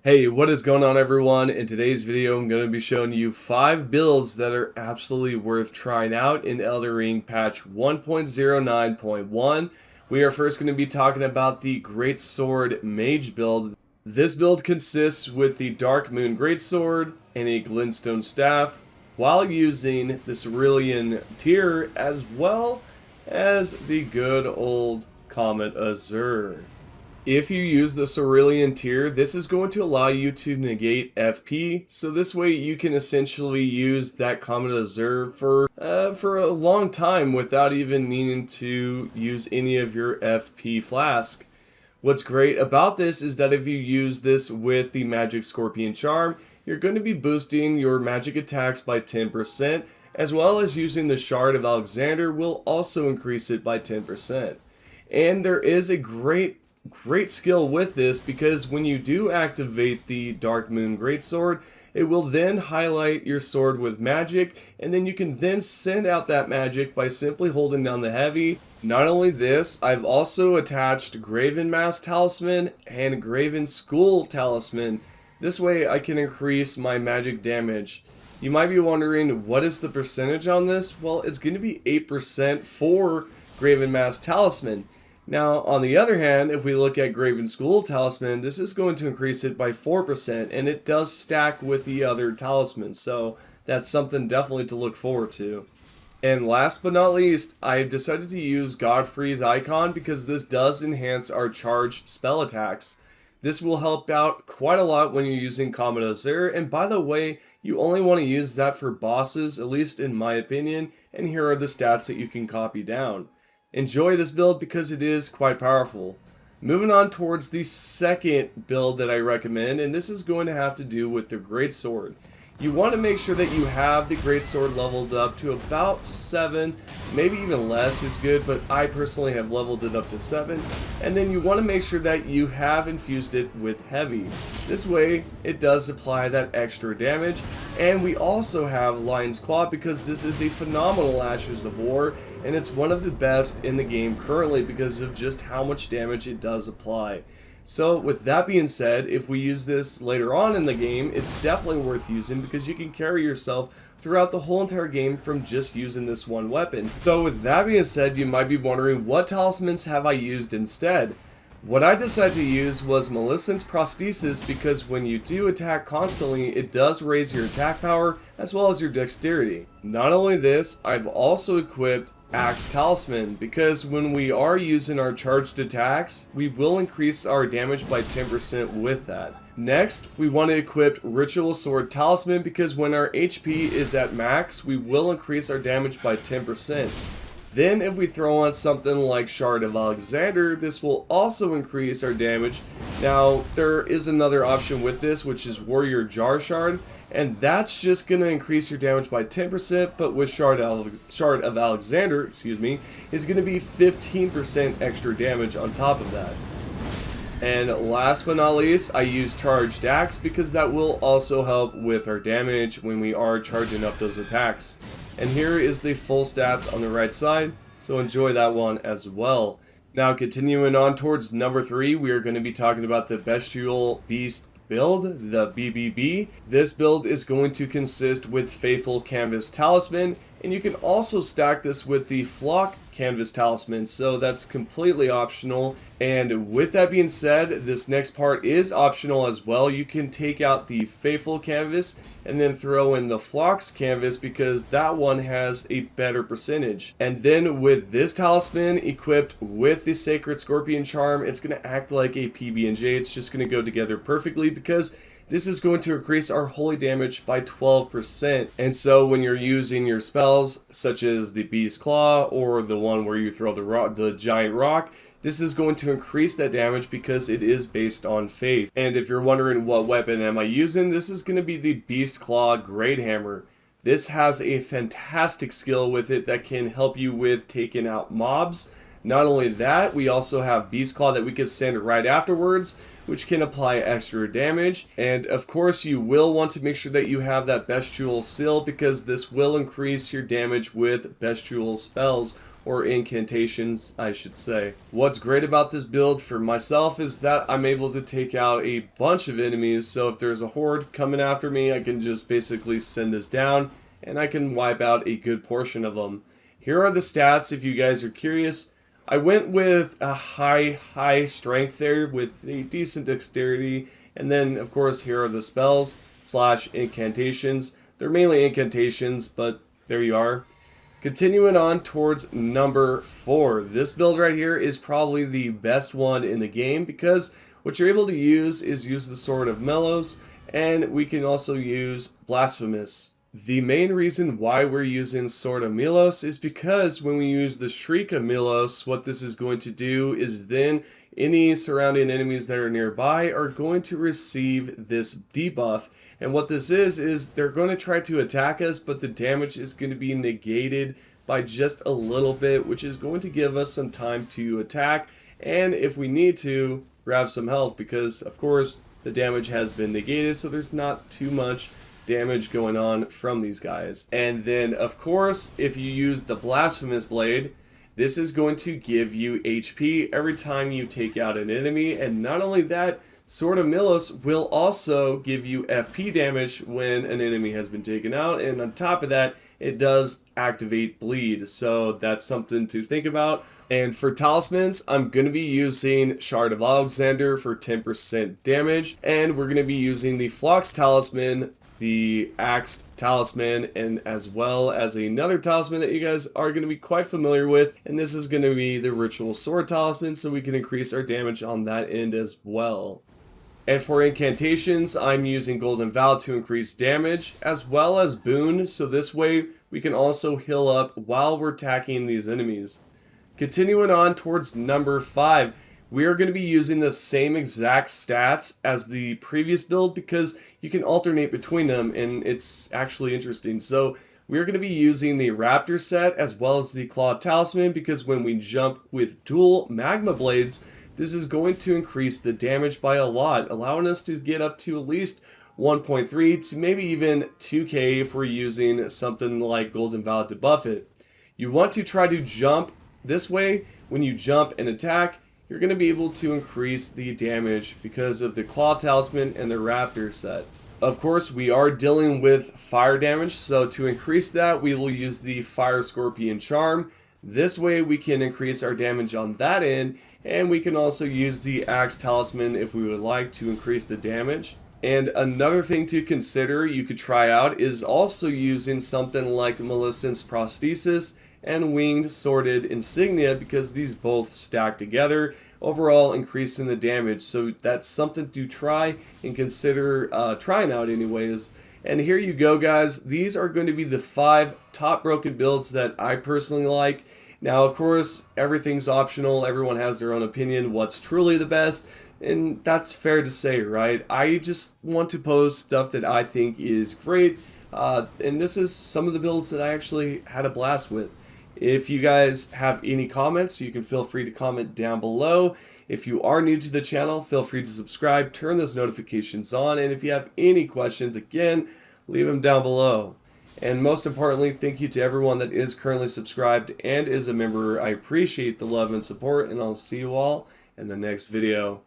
Hey, what is going on everyone? In today's video, I'm going to be showing you 5 builds that are absolutely worth trying out in Elden Ring patch 1.09.1. We are first going to be talking about the Greatsword Mage build. This build consists with the Dark Moon Greatsword and a Glintstone Staff, while using the Cerulean Tear as well as the good old Comet Azure. If you use the Cerulean Tear, this is going to allow you to negate FP, so this way you can essentially use that Comet Azure for a long time without even needing to use any of your FP flask. What's great about this is that if you use this with the Magic Scorpion Charm, you're going to be boosting your magic attacks by 10%, as well as using the Shard of Alexander will also increase it by 10%. And there is a great skill with this, because when you do activate the Dark Moon Greatsword, it will then highlight your sword with magic, and then you can then send out that magic by simply holding down the heavy. Not only this, I've also attached Graven Mask Talisman and Graven School Talisman. This way I can increase my magic damage. You might be wondering, what is the percentage on this? Well, it's going to be 8% for Graven Mask Talisman. Now, on the other hand, if we look at Graven School Talisman, this is going to increase it by 4%, and it does stack with the other talismans, so that's something definitely to look forward to. And last but not least, I've decided to use Godfrey's Icon because this does enhance our charge spell attacks. This will help out quite a lot when you're using Comet Azure, and by the way, you only want to use that for bosses, at least in my opinion, and here are the stats that you can copy down. Enjoy this build because it is quite powerful. Moving on towards the second build that I recommend, and this is going to have to do with the Greatsword. You want to make sure that you have the Greatsword leveled up to about 7, maybe even less is good, but I personally have leveled it up to 7. And then you want to make sure that you have infused it with heavy. This way, it does apply that extra damage. And we also have Lion's Claw because this is a phenomenal Ashes of War, and it's one of the best in the game currently because of just how much damage it does apply. So with that being said, if we use this later on in the game, it's definitely worth using because you can carry yourself throughout the whole entire game from just using this one weapon. So with that being said, you might be wondering, what talismans have I used instead? What I decided to use was Millicent's Prosthesis because when you do attack constantly, it does raise your attack power as well as your dexterity. Not only this, I've also equipped Axe Talisman because when we are using our charged attacks, we will increase our damage by 10% with that. Next, we want to equip Ritual Sword Talisman because when our HP is at max, we will increase our damage by 10%. Then if we throw on something like Shard of Alexander, this will also increase our damage. Now, there is another option with this, which is Warrior Jar Shard, and that's just going to increase your damage by 10%, but with Shard of Alexander, is going to be 15% extra damage on top of that. And last but not least, I use Charged Axe because that will also help with our damage when we are charging up those attacks. And here is the full stats on the right side, so enjoy that one as well. Now continuing on towards number 3, we are going to be talking about the Bestial Beast build, the BBB. This build is going to consist with Faithful Canvas Talisman, and you can also stack this with the Flock Canvas Talisman, so that's completely optional. And with that being said, this next part is optional as well. You can take out the Faithful Canvas and then throw in the Flock's Canvas because that one has a better percentage. And then with this talisman equipped with the Sacred Scorpion Charm, it's going to act like a PB&J. It's just going to go together perfectly because this is going to increase our holy damage by 12%. And so when you're using your spells, such as the Beast Claw or the one where you throw the giant rock, this is going to increase that damage because it is based on faith. And if you're wondering what weapon am I using, this is going to be the Beast Claw Great Hammer. This has a fantastic skill with it that can help you with taking out mobs. Not only that, we also have Beast Claw that we can send right afterwards, which can apply extra damage. And of course, you will want to make sure that you have that Bestial Seal because this will increase your damage with Bestial spells or incantations, I should say. What's great about this build for myself is that I'm able to take out a bunch of enemies, so if there's a horde coming after me, I can just basically send this down, and I can wipe out a good portion of them. Here are the stats if you guys are curious. I went with a high strength there with a decent dexterity, and then of course here are the spells / incantations. They're mainly incantations, but there you are. Continuing on towards number 4. This build right here is probably the best one in the game because what you're able to use is use the Sword of Milos, and we can also use Blasphemous. The main reason why we're using Sword of Milos is because when we use the Shriek of Milos, what this is going to do is then any surrounding enemies that are nearby are going to receive this debuff. And what this is they're going to try to attack us, but the damage is going to be negated by just a little bit, which is going to give us some time to attack, and if we need to, grab some health, because of course the damage has been negated, so there's not too much damage going on from these guys. And then of course if you use the Blasphemous Blade, this is going to give you HP every time you take out an enemy, and not only that, Sword of Milos will also give you FP damage when an enemy has been taken out, and on top of that it does activate bleed, so that's something to think about. And for talismans, I'm going to be using Shard of Alexander for 10% damage, and we're going to be using the Phlox Talisman, the Axed Talisman, and as well as another talisman that you guys are going to be quite familiar with, and this is going to be the Ritual Sword Talisman, so we can increase our damage on that end as well. And for incantations, I'm using Golden Vow to increase damage, as well as Boon, so this way we can also heal up while we're attacking these enemies. Continuing on towards number 5, we are going to be using the same exact stats as the previous build because you can alternate between them, and it's actually interesting. So we're going to be using the Raptor set as well as the Claw Talisman, because when we jump with dual Magma Blades, this is going to increase the damage by a lot, allowing us to get up to at least 1.3 to maybe even 2k if we're using something like Golden Vow to buff it. You want to try to jump this way. When you jump and attack, you're going to be able to increase the damage because of the Claw Talisman and the Raptor set. Of course, we are dealing with fire damage, so to increase that, we will use the Fire Scorpion Charm. This way we can increase our damage on that end, and we can also use the Axe Talisman if we would like to increase the damage. And another thing to consider you could try out is also using something like Millicent's Prosthesis and Winged Sworded Insignia, because these both stack together, overall increasing the damage. So that's something to try and consider trying out anyways. And here you go, guys. These are going to be the 5 top broken builds that I personally like. Now, of course, everything's optional. Everyone has their own opinion what's truly the best, and that's fair to say, right? I just want to post stuff that I think is great, and this is some of the builds that I actually had a blast with. If you guys have any comments, you can feel free to comment down below. If you are new to the channel, feel free to subscribe, turn those notifications on, and if you have any questions, again, leave them down below. And most importantly, thank you to everyone that is currently subscribed and is a member. I appreciate the love and support, and I'll see you all in the next video.